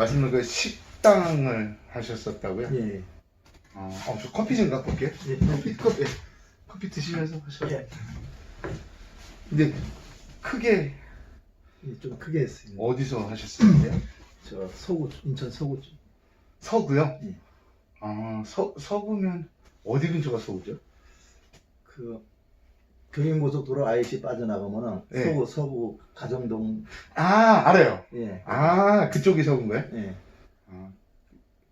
말씀드린 그 식당을 하셨었다고요? 예. 저 커피 좀 갖고 올게요. 예. 커피 드시면서 하셔도. 예. 근데 크게 예, 좀 크게 했습니다. 어디서 하셨어요? 저 서구, 인천 서구 쪽. 서구요? 예. 서구면 어디 근처가 서구죠? 그 경인고속도로 IC 빠져나가면은 예. 서구 가정동. 알아요. 예. 그쪽이 서구인 거예요? 예.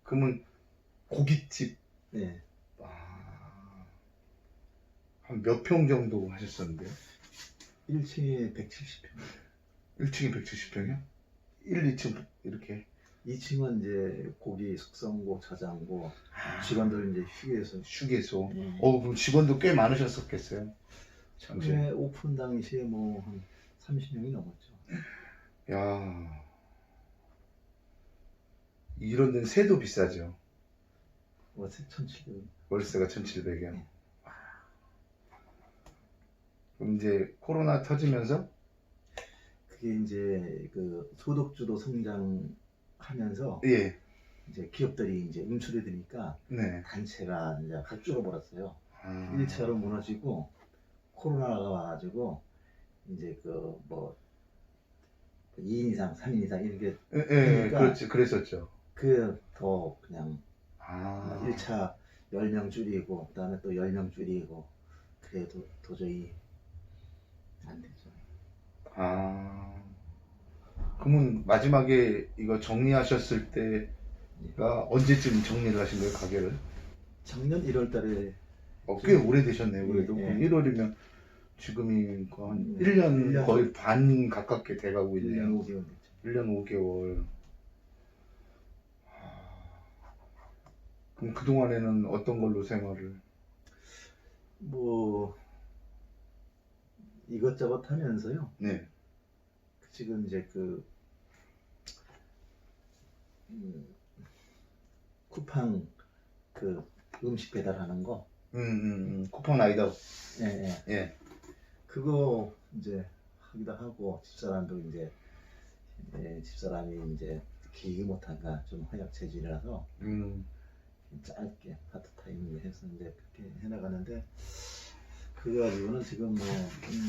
그러면 고깃집 예. 한 몇 평 정도 하셨었는데요? 1층에 170평. 1층에 170평이요? 1, 2층 이렇게. 2층은 이제 고기 숙성고, 저장고, 직원들 이제 휴게소. 휴게소. 예. 그럼 직원도 꽤 많으셨었겠어요. 처음에 오픈 당시에 뭐 한 30명이 넘었죠. 야, 이런 데는 세도 비싸죠. 월세 1,700원. 월세가 1,700이요. 네. 그럼 이제 코로나 터지면서 그게 이제 그 소득주도 성장하면서 예, 이제 기업들이 이제 움츠려 드니까 네. 단체가 이제 확 줄어버렸어요. 아, 1차로 무너지고 코로나가 와가지고 이제 그 뭐 2인 이상, 3인 이상 이렇게 그러니까 그렇지, 그랬었죠. 그 더 그냥 1차 1차 10명 줄이고 그다음에 또 10명 줄이고 그래도 도저히 안 되죠. 그러면 마지막에 이거 정리하셨을 때가 언제쯤 정리를 하신 거예요, 가게를? 작년 1월 달에 꽤 오래되셨네요, 그래도. 예. 1월이면 지금이 한 1년 1년 거의 반 가깝게 돼가고 1년 있네요. 5개월 됐죠. 1년 5개월. 그럼 그동안에는 어떤 걸로 생활을? 뭐 이것저것 하면서요. 네. 지금 이제 그 쿠팡 그 음식 배달하는 거. 쿠팡 라이더. 예, 예. 예. 그거 이제 하기도 하고 집사람도 이제 집사람이 이제 길게 못한가 좀 허약 체질이라서 짧게 파트타임을 해서 이제 그렇게 해나가는데 그거 가지고는 지금 뭐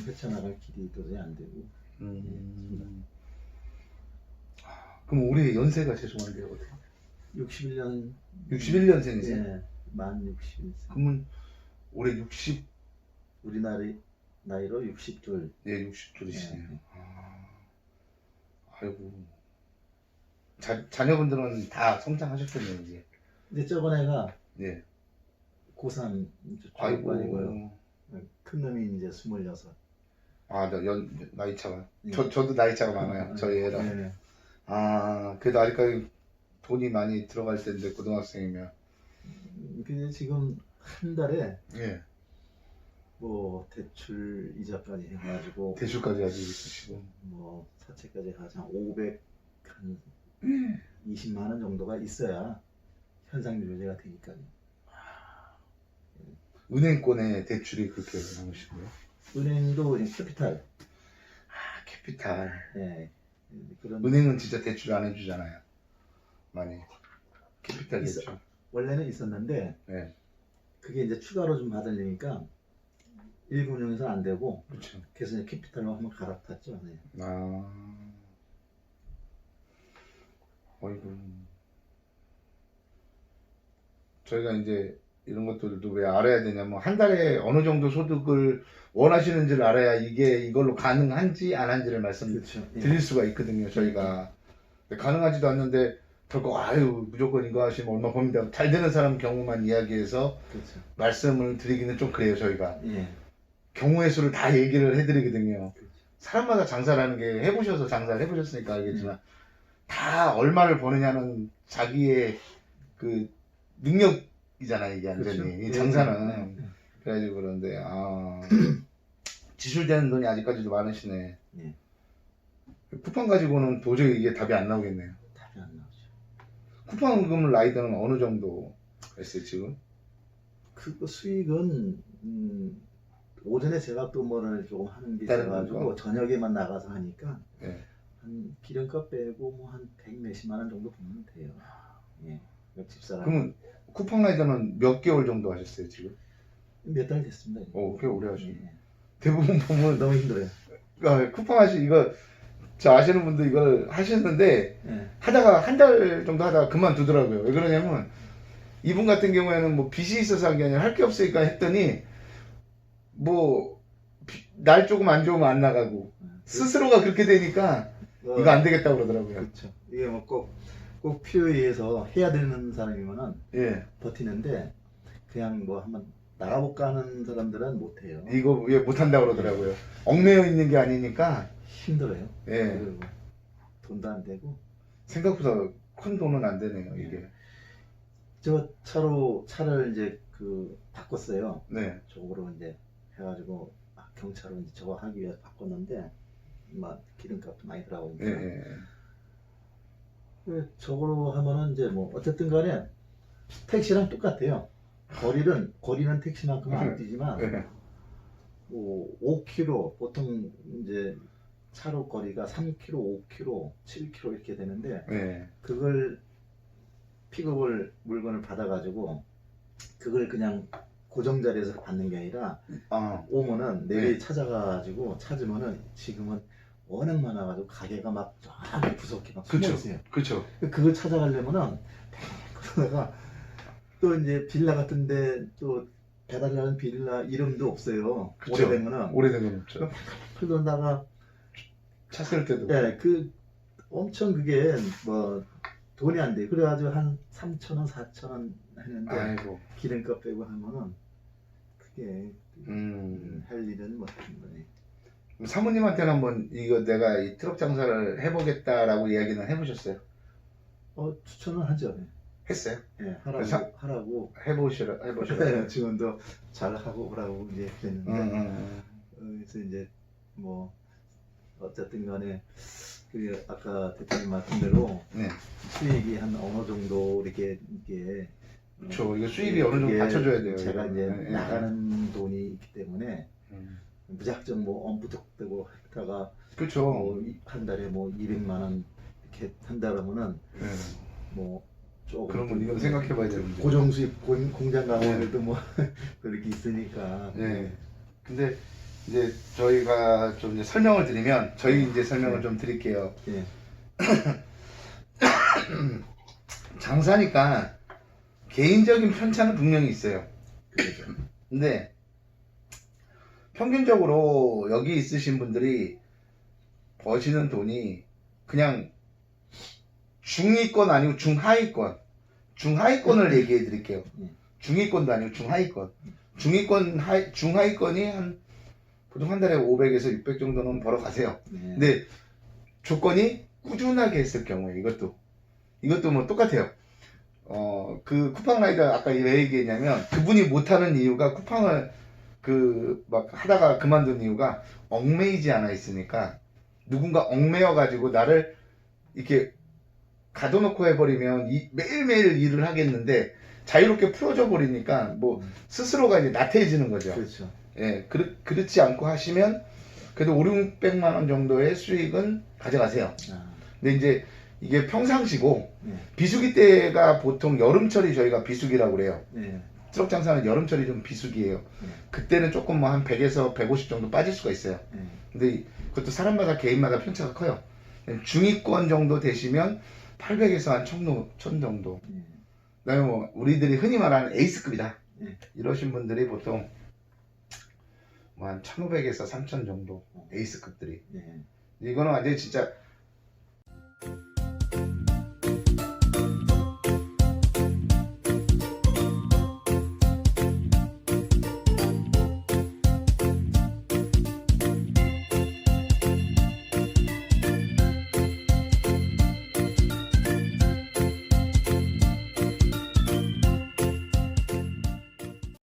헤쳐나갈 길이 도저히 안 되고. 그럼 올해 연세가 죄송한데 어떻게? 61년 61년생이세요? 예, 만 61세. 그러면 올해 60, 우리나라 나이로 60둘. 예, 60돌이시네요. 예. 아이고. 자녀분들은 다 성장하셨겠네요, 이제. 근데 저번 애가 예. 고3 아이고. 졸업반이고요. 큰 놈이 이제 26. 나이 차가. 예. 저도 나이 차가 많아요. 저희 애랑. 예. 그래도 아직까지 돈이 많이 들어갈 텐데, 고등학생이면. 근데 지금 한 달에 예. 뭐 대출 이자까지 해가지고 대출까지 아직 있으시고. 뭐 사채까지 가장 500 한 20만 원 정도가 있어야 현상 유지가 되니까요. 은행권에 대출이 그렇게 많으시고요. 은행도 이제 캐피탈. 캐피탈. 예. 그런 은행은 진짜 대출 안 해주잖아요. 많이. 캐피탈 있어. 대출. 원래는 있었는데 네. 그게 이제 추가로 좀 받으려니까 일금융에서 안 되고 그렇죠. 그래서 이제 캐피탈로 한번 갈아탔죠. 네. 어이구. 저희가 이제 이런 것들도 왜 알아야 되냐면 한 달에 어느 정도 소득을 원하시는지를 알아야 이게 이걸로 가능한지 안 한지를 말씀드릴 그렇죠. 예. 수가 있거든요. 저희가 가능하지도 않는데 덜컥 무조건 이거 하시면 얼마 법니다. 잘 되는 사람 경우만 이야기해서 그렇죠. 말씀을 드리기는 좀 그래요. 저희가 예. 경우의 수를 다 얘기를 해드리거든요. 그렇죠. 사람마다 장사라는 게 해보셔서 장사를 해보셨으니까 알겠지만 다 얼마를 버느냐는 자기의 그 능력이잖아요. 이게 완전히 그렇죠. 이 장사는. 그래가지고 그런데 지출되는 돈이 아직까지도 많으시네. 예. 쿠팡 가지고는 도저히 이게 답이 안 나오겠네요. 답이 안 나오죠. 쿠팡금 라이더는 어느 정도 했어요 지금? 그거 수익은 오전에 제가 또 뭐를 조금 하는 게 다른 있어가지고 거? 저녁에만 나가서 하니까 네. 한 기름값 빼고 뭐 한 100몇십만 원 정도 보면 돼요. 예. 집사람 그러면 쿠팡 라이더는 몇 개월 정도 하셨어요 지금? 몇 달 됐습니다. 꽤 오래 하셨네. 예. 대부분 보면 너무 힘들어요. 쿠팡 하시 이거 저 아시는 분들 이걸 하시는데 예. 하다가 한 달 정도 하다가 그만두더라고요. 왜 그러냐면 이분 같은 경우에는 뭐 빚이 있어서 한 게 아니라 할 게 없으니까 했더니 뭐 날 조금 안 좋으면 안 나가고 스스로가 그렇게 되니까 이거 안 되겠다고 그러더라고요. 그렇죠. 이게 뭐 꼭 필요에 의해서 해야 되는 사람이면은 예. 버티는데 그냥 뭐 한번 나가볼까 하는 사람들은 못해요. 이거 왜 못한다고 그러더라고요. 얽매여 있는 게 아니니까 힘들어요. 예. 그리고 돈도 안 되고 생각보다 큰 돈은 안 되네요 이게. 저 차를 이제 그 바꿨어요. 네. 저거로 이제 해가지고 경차로 이제 저거 하기 위해서 바꿨는데 막 기름값도 많이 들어가니까 예. 저거로 하면은 이제 뭐 어쨌든 간에 택시랑 똑같아요. 거리는 택시만큼은 안 뛰지만 예. 뭐 5km 보통 이제 차로 거리가 3km, 5km, 7km 이렇게 되는데 예. 그걸 픽업을 물건을 받아가지고 그걸 그냥 고정 자리에서 받는 게 아니라 아. 오면은 내일 네. 찾아가지고 찾으면은 지금은 워낙 많아가지고 가게가 막 저기 구석에 막 그쵸. 숨어있어요. 그렇죠. 그걸 찾아가려면은 그러다가 또 이제 빌라 같은데 또 배달하는 빌라 이름도 없어요. 그쵸. 오래되면은 오래된 건 없죠. 그러다가 차 쓸 때도. 예, 그 엄청 그게 뭐 돈이 안 돼. 그래가지고 한 3,000원, 4,000원 했는데 아이고. 기름값 빼고 하면은 그게 할 일은 못 하는 거네. 사모님한테는 한번 이거 내가 이 트럭 장사를 해보겠다라고 이야기는 해보셨어요? 추천은 하죠. 했어요? 예, 그래서? 하라고. 해보시라. 네, 지원도 잘 하고 오라고 이제 그랬는데 그래서 이제 뭐 어쨌든 간에 그 아까 대표님 말씀 대로 네. 수익이 한 어느 정도 이렇게 그렇죠. 이거 수입이 어느 정도 받쳐줘야 돼요. 제가 이거. 이제 네, 네. 나가는 돈이 있기 때문에 음. 무작정 뭐 엄부덕대고 했다가 그렇죠. 뭐 한 달에 뭐 200만 원 이렇게 한다 그러면은 네. 뭐 조금 그러면 이건 생각해봐야 되는데. 고정 수입 공장 가면에도 뭐 그렇게 있으니까. 네. 근데 이제 저희가 좀 이제 설명을 드리면 저희 이제 설명을 좀 드릴게요. 예. 장사니까 개인적인 편차는 분명히 있어요. 그렇죠. 근데 평균적으로 여기 있으신 분들이 버시는 돈이 그냥 중위권 아니고 중하위권을 얘기해 드릴게요. 중위권도 아니고 중하위권. 중하위권이 한 보통 한 달에 500에서 600 정도는 벌어 가세요. 네. 근데 조건이 꾸준하게 했을 경우에 이것도 뭐 똑같아요. 그 쿠팡 라이더 아까 왜 얘기했냐면 그분이 못하는 이유가 쿠팡을 막 하다가 그만둔 이유가 얽매이지 않아 있으니까 누군가 얽매여 가지고 나를 이렇게 가둬놓고 해버리면 매일매일 일을 하겠는데 자유롭게 풀어져 버리니까 뭐 스스로가 이제 나태해지는 거죠. 그렇죠. 예, 그렇지 않고 하시면 그래도 5, 600만 원 정도의 수익은 가져가세요. 근데 이제 이게 평상시고 네. 비수기 때가 보통 여름철이 저희가 비수기라고 그래요. 네. 트럭 장사는 여름철이 좀 비수기예요. 네. 그때는 조금 뭐 한 100에서 150 정도 빠질 수가 있어요. 네. 근데 그것도 사람마다 개인마다 편차가 커요. 중위권 정도 되시면 800에서 한 1000 정도. 네. 그다음에 뭐 우리들이 흔히 말하는 에이스급이다. 네. 이러신 분들이 보통 뭐 한 1500에서 3000 정도 에이스급들이. 네. 이거는 완전히 진짜